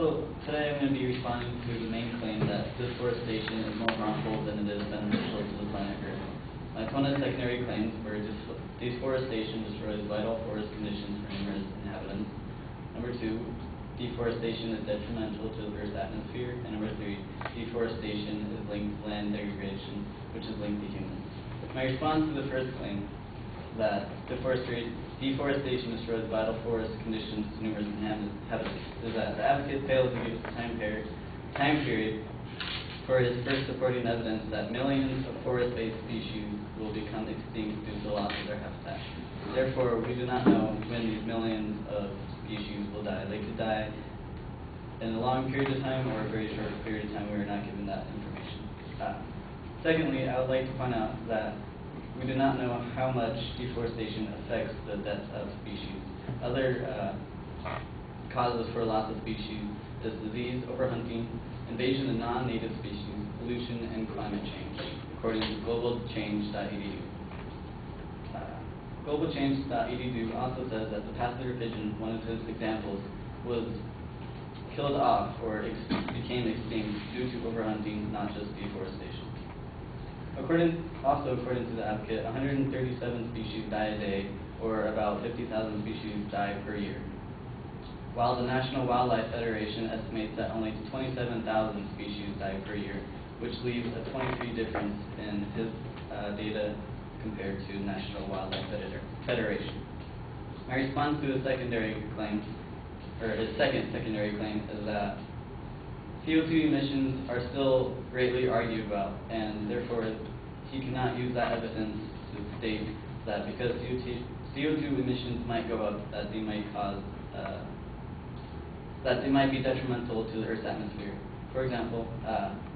So today I'm going to be responding to the main claim that deforestation is more harmful than it is beneficial to the planet Earth. My opponent's secondary claims were deforestation destroys vital forest conditions for numerous inhabitants. Number 2, deforestation is detrimental to the Earth's atmosphere. And number 3, deforestation is linked to land degradation, which is linked to humans. My response to the first claim, that deforestation destroys vital forest conditions to numerous inhabitants, is that the advocate fails to give a time period for his first supporting evidence that millions of forest-based species will become extinct due to the loss of their habitat. Therefore, we do not know when these millions of species will die. They could die in a long period of time or a very short period of time. We are not given that information. Secondly, I would like to point out that we do not know how much deforestation affects the death of species. Other causes for loss of species is disease, overhunting, invasion of non-native species, pollution, and climate change, according to globalchange.edu. Globalchange.edu also says that the passenger pigeon, one of his examples, was killed off or became extinct due to overhunting, not just deforestation. According to the advocate, 137 species die a day, or about 50,000 species die per year, while the National Wildlife Federation estimates that only 27,000 species die per year, which leaves a 23 difference in his data compared to National Wildlife Federation. My response to his secondary claim, or his second secondary claim, is that CO2 emissions are still greatly argued about, and therefore he cannot use that evidence to state that because CO2 emissions might go up, that they might cause, that they might be detrimental to the Earth's atmosphere. For example,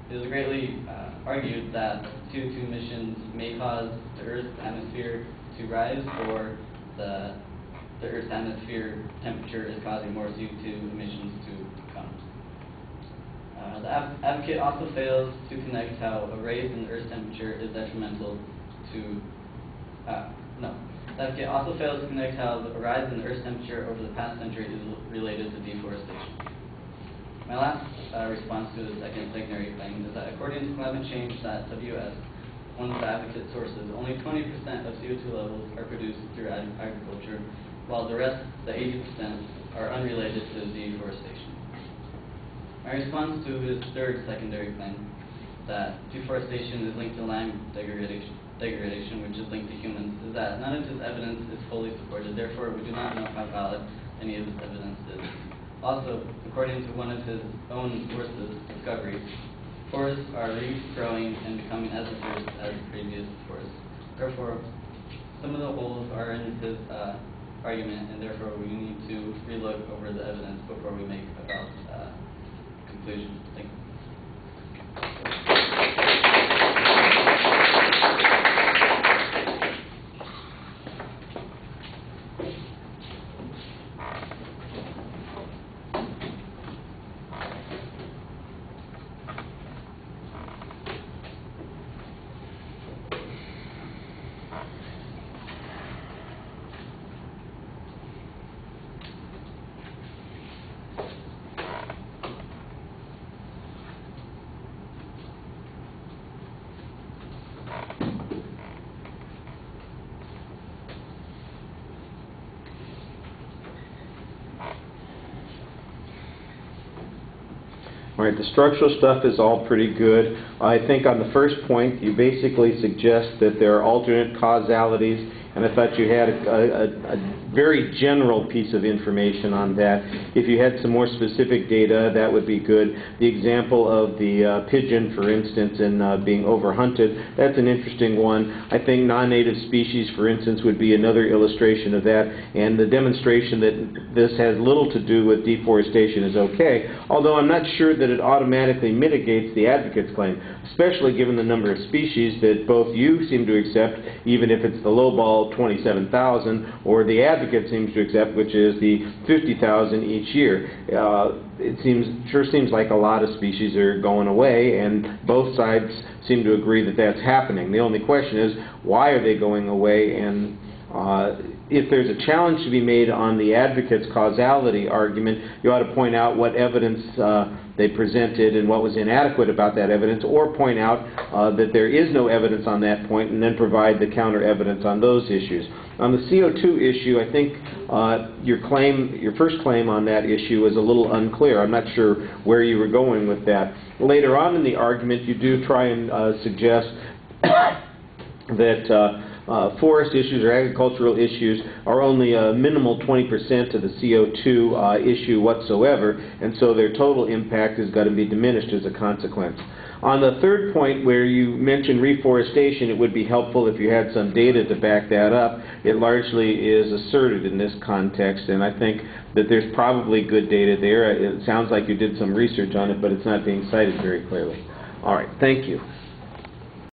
it is greatly argued that CO2 emissions may cause the Earth's atmosphere to rise, or the Earth's atmosphere temperature is causing more CO2 emissions to come. The advocate also fails to connect how a rise in the Earth's temperature is detrimental to, the advocate also fails to connect how a rise in the Earth's temperature over the past century is related to deforestation. My last response to the secondary claim is that according to climate-change.ws, one of the advocate's sources, only 20% of CO2 levels are produced through agriculture, while the rest, the 80%, are unrelated to deforestation. My response to his third secondary claim, that deforestation is linked to land degradation, which is linked to humans, is that none of his evidence is fully supported. Therefore, we do not know how valid any of his evidence is. Also, according to one of his own sources, discoveries, forests are regrowing and becoming as diverse as previous forests. Therefore, some of the holes are in his argument, and therefore we need to relook over the evidence before we make a valid conclusion. Thank you. All right, the structural stuff is all pretty good. I think on the first point, you basically suggest that there are alternate causalities, and I thought you had a very general piece of information on that. If you had some more specific data, that would be good. The example of the pigeon, for instance, and being overhunted, that's an interesting one. I think non-native species, for instance, would be another illustration of that, and the demonstration that this has little to do with deforestation is okay, although I'm not sure that it automatically mitigates the advocate's claim, especially given the number of species that both you seem to accept, even if it's the lowball 27,000, or the advocate seems to accept, which is the 50,000 each year. It sure seems like a lot of species are going away, and both sides seem to agree that that's happening. The only question is, why are they going away, and if there's a challenge to be made on the advocate's causality argument, you ought to point out what evidence they presented and what was inadequate about that evidence, or point out that there is no evidence on that point, and then provide the counter evidence on those issues. On the CO2 issue, I think your first claim on that issue was a little unclear. I'm not sure where you were going with that. Later on in the argument, you do try and suggest that forest issues or agricultural issues are only a minimal 20% of the CO2 issue whatsoever, and so their total impact has got to be diminished as a consequence. On the third point where you mentioned reforestation, it would be helpful if you had some data to back that up. It largely is asserted in this context, and I think that there's probably good data there. It sounds like you did some research on it, but it's not being cited very clearly. All right, thank you.